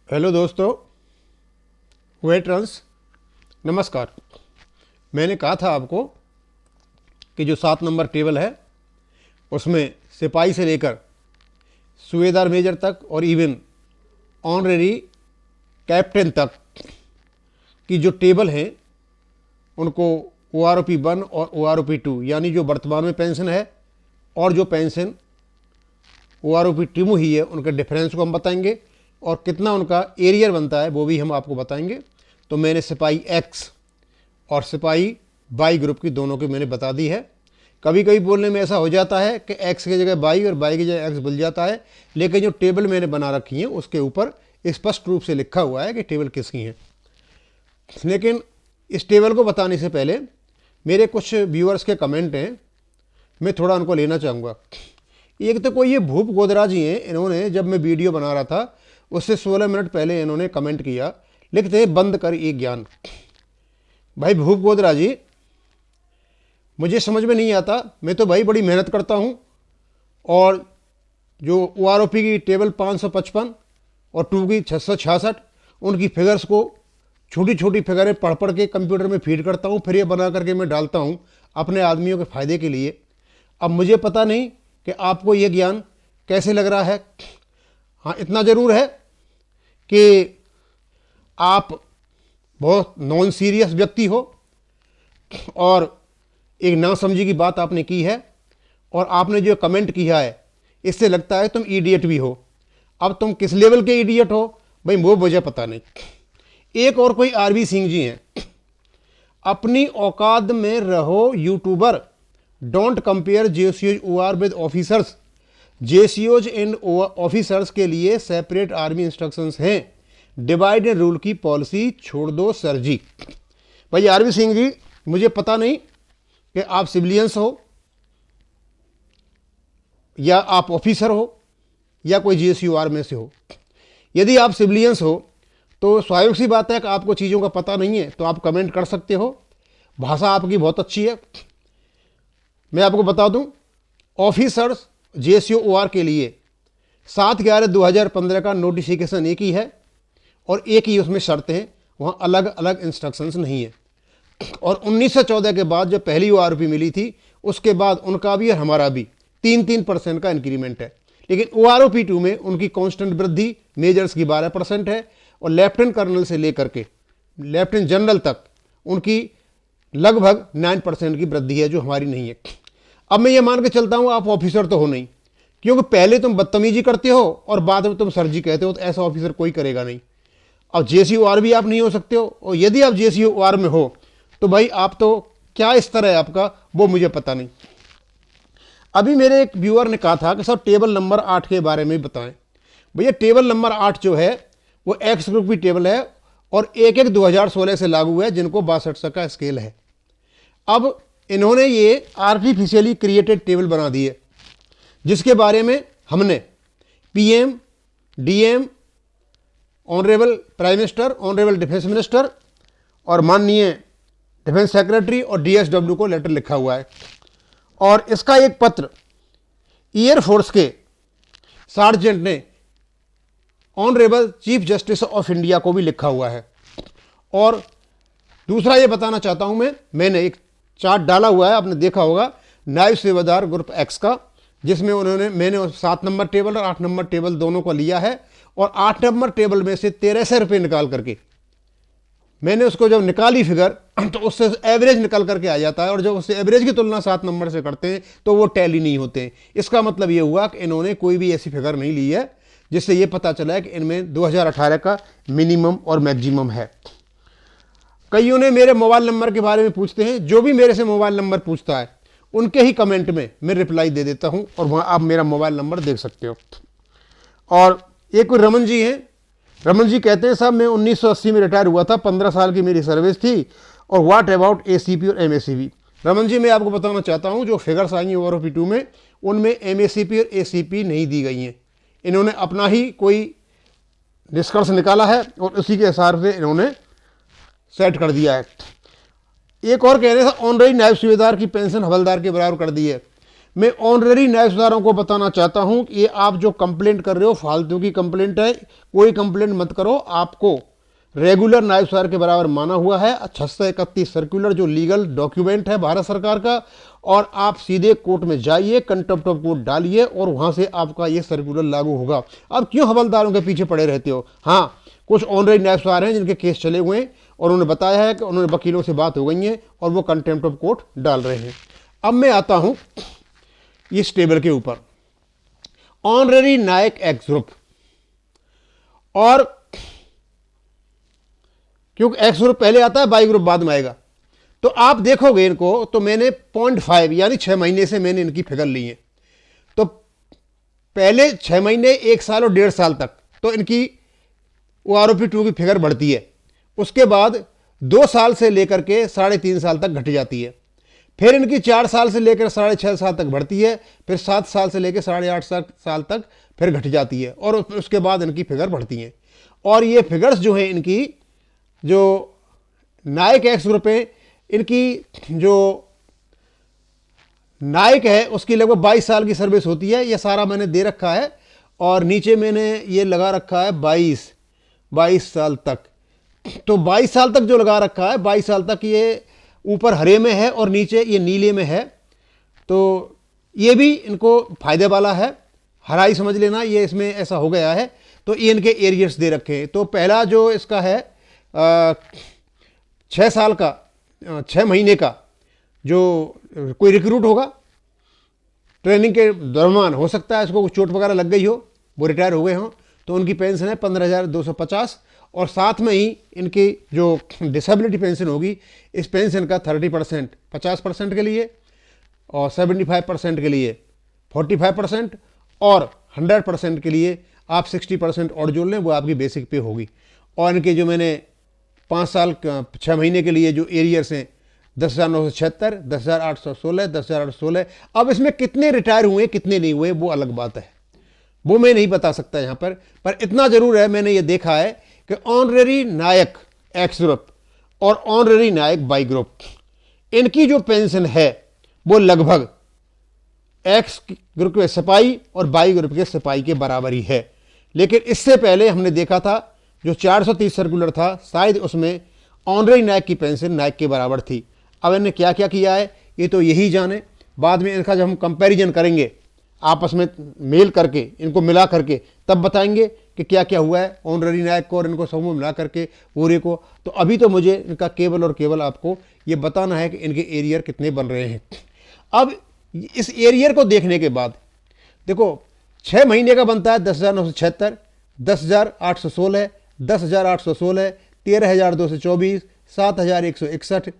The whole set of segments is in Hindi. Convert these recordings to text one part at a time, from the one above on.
हेलो दोस्तों, वेटरन्स नमस्कार। मैंने कहा था आपको कि जो 7 नंबर टेबल है उसमें सिपाही से लेकर सूबेदार मेजर तक और इवन ऑनरेरी कैप्टन तक की जो टेबल हैं उनको OROP 1 और OROP 2 यानी जो वर्तमान में पेंशन है और जो पेंशन OROP 2 हुई है उनके डिफरेंस को हम बताएंगे और कितना उनका एरियर बनता है वो भी हम आपको बताएंगे। तो मैंने सिपाही एक्स और सिपाही वाई ग्रुप की दोनों की मैंने बता दी है। कभी कभी बोलने में ऐसा हो जाता है कि एक्स की जगह वाई और वाई की जगह एक्स भूल जाता है, लेकिन जो टेबल मैंने बना रखी है उसके ऊपर स्पष्ट रूप से लिखा हुआ है कि टेबल किसकी है। लेकिन इस टेबल को बताने से पहले मेरे कुछ व्यूअर्स के कमेंट हैं, मैं थोड़ा उनको लेना चाहूँगा। एक तो कोई ये भूप गोदरा जी हैं, इन्होंने जब मैं वीडियो बना रहा था उससे 16 मिनट पहले इन्होंने कमेंट किया, लिखते हैं बंद कर ये ज्ञान। भाई भूप गोदरा जी, मुझे समझ में नहीं आता, मैं तो भाई बड़ी मेहनत करता हूँ और जो OROP की टेबल 555 और 2 की 666 उनकी फिगर्स को छोटी छोटी फिगरें पढ़ के कंप्यूटर में फीड करता हूँ, फिर ये बना करके मैं डालता हूँ अपने आदमियों के फ़ायदे के लिए। अब मुझे पता नहीं कि आपको ये ज्ञान कैसे लग रहा है। हाँ, इतना ज़रूर है कि आप बहुत नॉन सीरियस व्यक्ति हो और एक नासमझी की बात आपने की है और आपने जो कमेंट किया है इससे लगता है तुम इडियट भी हो। अब तुम किस लेवल के इडियट हो भाई वो मुझे पता नहीं। एक और कोई RV सिंह जी हैं, अपनी औकात में रहो YouTuber, don't compare JCOs OR with officers. JCOs and officers के लिए सेपरेट आर्मी इंस्ट्रक्शंस हैं, डिवाइड एंड रूल की पॉलिसी छोड़ दो सर जी। भाई RV सिंह जी, मुझे पता नहीं कि आप सिविलियंस हो या आप ऑफिसर हो या कोई JCOR में से हो। यदि आप सिविलियंस हो तो स्वाभाविक सी बात है कि आपको चीज़ों का पता नहीं है, तो आप कमेंट कर सकते हो। भाषा आपकी बहुत अच्छी है। मैं आपको बता दूं, ऑफिसर्स JCOR के लिए 7/11/2015 का नोटिफिकेशन एक ही है और एक ही उसमें शर्त है, वहाँ अलग अलग इंस्ट्रक्शंस नहीं है। और 1914 के बाद जब पहली ORP मिली थी उसके बाद उनका भी और हमारा भी 3% का इंक्रीमेंट है। लेकिन OROP 2 में उनकी कांस्टेंट वृद्धि मेजर्स की 12% है और लेफ्टिनेंट कर्नल से लेकर के लेफ्टिनेंट जनरल तक उनकी लगभग 9% की वृद्धि है, जो हमारी नहीं है। अब मैं ये मान के चलता हूँ आप ऑफिसर तो हो नहीं, क्योंकि पहले तुम बदतमीजी करते हो और बाद में तुम सर जी कहते हो, तो ऐसा ऑफिसर कोई करेगा नहीं। अब JCOR भी आप नहीं हो सकते हो, और यदि आप JCOR में हो तो भाई आप तो क्या स्तर है आपका वो मुझे पता नहीं। अभी मेरे एक व्यूअर ने कहा था कि सर टेबल नंबर 8 के बारे में बताएं। भैया टेबल नंबर 8 जो है वो एक्स ग्रुप की टेबल है और 1/1/2016 से लागू है, जिनको 62 का स्केल है। अब इन्होंने ये आर्टिफिशियली क्रिएटेड टेबल बना दी है, जिसके बारे में हमने PM, DM, honourable prime minister, honourable defence minister और माननीय डिफेंस सेक्रेटरी और DSW को लेटर लिखा हुआ है। और इसका एक पत्र एयरफोर्स के सार्जेंट ने honourable chief justice of India को भी लिखा हुआ है। और दूसरा ये बताना चाहता हूं, मैंने एक चार्ट डाला हुआ है, आपने देखा होगा, नायब सूबेदार ग्रुप एक्स का, जिसमें मैंने 7 नंबर टेबल और 8 नंबर टेबल दोनों को लिया है और 8 नंबर टेबल में से 1300 रुपये निकाल करके मैंने उसको जब निकाली फिगर तो उससे एवरेज निकल करके आ जाता है, और जब उससे एवरेज की तुलना 7 नंबर से करते हैं तो वो टैली नहीं होते हैं। इसका मतलब ये हुआ कि इन्होंने कोई भी ऐसी फिगर नहीं ली है जिससे ये पता चला है कि इनमें 2018 का मिनिमम और मैक्सिमम है। कईयों ने मेरे मोबाइल नंबर के बारे में पूछते हैं, जो भी मेरे से मोबाइल नंबर पूछता है उनके ही कमेंट में मैं रिप्लाई दे देता हूं और वहां आप मेरा मोबाइल नंबर देख सकते हो। और एक कोई रमन जी हैं, रमन जी कहते हैं साहब मैं 1980 में रिटायर हुआ था, 15 साल की मेरी सर्विस थी, और व्हाट अबाउट ACP और MACP। रमन जी, मैं आपको बताना चाहता हूं जो फिगर्स आई हैं OROP 2 में उनमें MACP और ACP नहीं दी गई हैं। इन्होंने अपना ही कोई निष्कर्ष निकाला है और उसी के हिसाब से इन्होंने सेट कर दिया है। एक और कह रहे थे ऑनरेरी नायब सूबेदार की पेंशन हवलदार के बराबर कर दी है। मैं ऑनररी न्यायसुधारों को बताना चाहता हूं कि ये आप जो कंप्लेंट कर रहे हो फालतू की कंप्लेंट है, कोई कंप्लेंट मत करो। आपको रेगुलर न्यायसुधार के बराबर माना हुआ है 631 सर्कुलर जो लीगल डॉक्यूमेंट है भारत सरकार का, और आप सीधे कोर्ट में जाइए, कंटेम्प्ट ऑफ कोर्ट डालिए और वहां से आपका ये सर्कुलर लागू होगा। अब क्यों हवलदारों के पीछे पड़े रहते हो? हाँ, कुछ ऑनररी न्यायसुधार हैं जिनके केस चले हुए हैं और उन्होंने बताया है कि उन्होंने वकीलों से बात हो गई है और वो कंटेम्प्ट ऑफ कोर्ट डाल रहे हैं। अब मैं आता हूं इस टेबल के ऊपर, ऑनररी नायक एक्स ग्रुप, और क्योंकि एक्स ग्रुप पहले आता है, वाई ग्रुप बाद में आएगा। तो आप देखोगे इनको, तो मैंने 0.5 यानी 6 महीने से मैंने इनकी फिगर ली है। तो पहले 6 महीने, 1 साल और 1.5 साल तक तो इनकी OROP2 की फिगर बढ़ती है। उसके बाद 2 साल से लेकर के 3.5 साल तक घट जाती है। फिर इनकी 4 साल से लेकर 6.5 साल तक बढ़ती है। फिर 7 साल से लेकर 8.5 साल तक फिर घट जाती है और उसके बाद इनकी फिगर बढ़ती है। और ये फिगर्स जो हैं इनकी, जो नायक एक्स ग्रुप है, इनकी जो नायक है उसकी लगभग 22 साल की सर्विस होती है। ये सारा मैंने दे रखा है और नीचे मैंने ये लगा रखा है 22 साल तक। तो 22 साल तक जो लगा रखा है, 22 साल तक ये ऊपर हरे में है और नीचे ये नीले में है। तो ये भी इनको फायदे वाला है, हराई समझ लेना, ये इसमें ऐसा हो गया है। तो ये इनके एरियर्स दे रखे हैं। तो पहला जो इसका है 6 साल का, 6 महीने का, जो कोई रिक्रूट होगा ट्रेनिंग के दरमियान, हो सकता है इसको कुछ चोट वगैरह लग गई हो, वो रिटायर हो गए हों, तो उनकी पेंशन है 15,250। और साथ में ही इनकी जो डिसेबिलिटी पेंशन होगी, इस पेंशन का 30% 50% के लिए और 75% के लिए 45% और 100% के लिए आप 60% और जोड़ लें, वो आपकी बेसिक पे होगी। और इनके जो मैंने 5 साल 6 महीने के लिए जो एरियर्स हैं, 10,976, 10,816, 10,816। अब इसमें कितने रिटायर हुए कितने नहीं हुए वो अलग बात है, वो मैं नहीं बता सकता यहाँ पर इतना जरूर है, मैंने ये देखा है कि ऑनररी नायक एक्स ग्रुप और ऑनररी नायक वाई ग्रुप, इनकी जो पेंशन है वो लगभग एक्स ग्रुप के सिपाही और वाई ग्रुप के सिपाही के बराबर ही है। लेकिन इससे पहले हमने देखा था जो 430 सर्कुलर था, शायद उसमें ऑनररी नायक की पेंशन नायक के बराबर थी। अब इन्होंने क्या क्या किया है ये तो यही जाने, बाद में इनका जब हम कंपैरिजन करेंगे आपस में मेल करके, इनको मिला करके, तब बताएंगे कि क्या क्या हुआ है ऑनररी नायक को और इनको समूह मिला करके पूरे को। तो अभी तो मुझे इनका केवल और केवल आपको ये बताना है कि इनके एरियर कितने बन रहे हैं। अब इस एरियर को देखने के बाद देखो, 6 महीने का बनता है 10,976, 10,816, 10,816, 13,224, 7,161,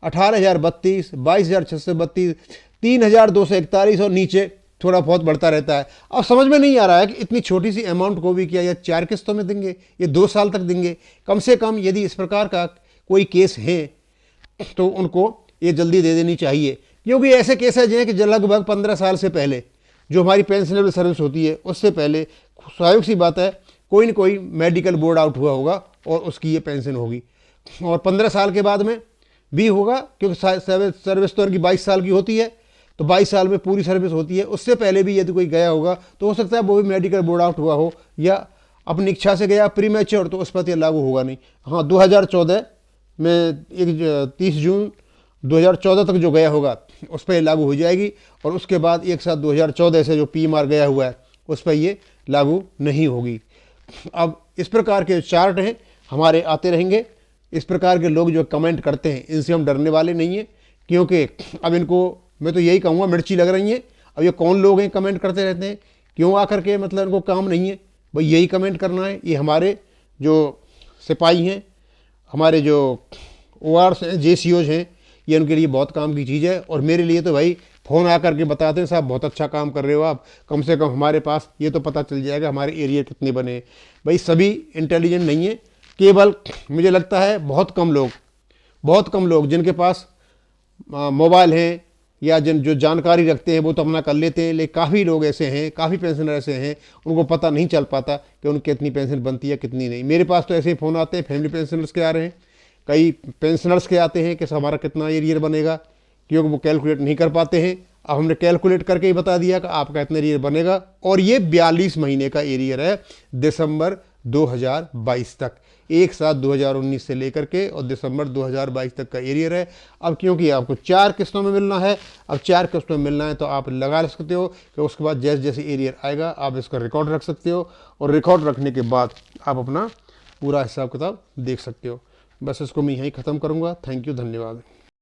18,032, 22,632, 3,241 और नीचे थोड़ा बहुत बढ़ता रहता है। अब समझ में नहीं आ रहा है कि इतनी छोटी सी अमाउंट को भी क्या या 4 किस्तों में देंगे, ये 2 साल तक देंगे। कम से कम यदि इस प्रकार का कोई केस है तो उनको ये जल्दी दे देनी चाहिए, क्योंकि ऐसे केस है कि लगभग 15 साल से पहले जो हमारी पेंशनेबल सर्विस होती है उससे पहले स्वाभाविक सी बात है कोई न कोई मेडिकल बोर्ड आउट हुआ होगा और उसकी ये पेंशन होगी। और 15 साल के बाद में भी होगा, क्योंकि सर्विस तो उनकी 22 साल की होती है, तो 22 साल में पूरी सर्विस होती है। उससे पहले भी यदि कोई गया होगा तो हो सकता है वो भी मेडिकल बोर्ड आउट हुआ हो या अपनी इच्छा से गया प्री मैच्योर, तो उस पर यह लागू होगा नहीं। हाँ, 2014 में 30 जून 2014 तक जो गया होगा उस पर लागू हो जाएगी, और उसके बाद एक साथ 2014 से जो PMR गया हुआ है उस पर ये लागू नहीं होगी। अब इस प्रकार के चार्ट हैं हमारे आते रहेंगे। इस प्रकार के लोग जो कमेंट करते हैं इनसे हम डरने वाले नहीं हैं, क्योंकि अब इनको मैं तो यही कहूँगा मिर्ची लग रही हैं। अब ये कौन लोग हैं कमेंट करते रहते हैं, क्यों आकर के मतलब इनको काम नहीं है भाई यही कमेंट करना है। ये हमारे जो सिपाही हैं, हमारे जो ORs हैं, JCOs हैं, ये उनके लिए बहुत काम की चीज़ है। और मेरे लिए तो भाई फ़ोन आकर के बताते हैं साहब बहुत अच्छा काम कर रहे हो आप, कम से कम हमारे पास ये तो पता चल जाएगा हमारे एरिया कितने बने। भाई सभी इंटेलिजेंट नहीं है, केवल मुझे लगता है बहुत कम लोग जिनके पास मोबाइल हैं या जिन जो जानकारी रखते हैं वो तो अपना कर लेते हैं। लेकिन काफ़ी लोग ऐसे हैं, काफ़ी पेंशनर ऐसे हैं, उनको पता नहीं चल पाता कि उनकी कितनी पेंशन बनती है कितनी नहीं। मेरे पास तो ऐसे ही फ़ोन आते हैं, फैमिली पेंशनर्स के आ रहे हैं, कई पेंशनर्स के आते हैं कि हमारा कितना एरियर बनेगा, क्योंकि वो कैलकुलेट नहीं कर पाते हैं। अब हमने कैलकुलेट करके ही बता दिया कि आपका इतना एरियर बनेगा, और ये 42 महीने का एरियर है दिसंबर 2022 तक, एक साथ 2019 से लेकर के और दिसंबर 2022 तक का एरियर है। अब क्योंकि आपको 4 किस्तों में मिलना है, अब 4 किस्तों में मिलना है तो आप लगा सकते हो कि उसके बाद जैसे जैसे एरियर आएगा आप इसका रिकॉर्ड रख सकते हो, और रिकॉर्ड रखने के बाद आप अपना पूरा हिसाब किताब देख सकते हो। बस इसको मैं यहीं ख़त्म करूँगा। थैंक यू, धन्यवाद।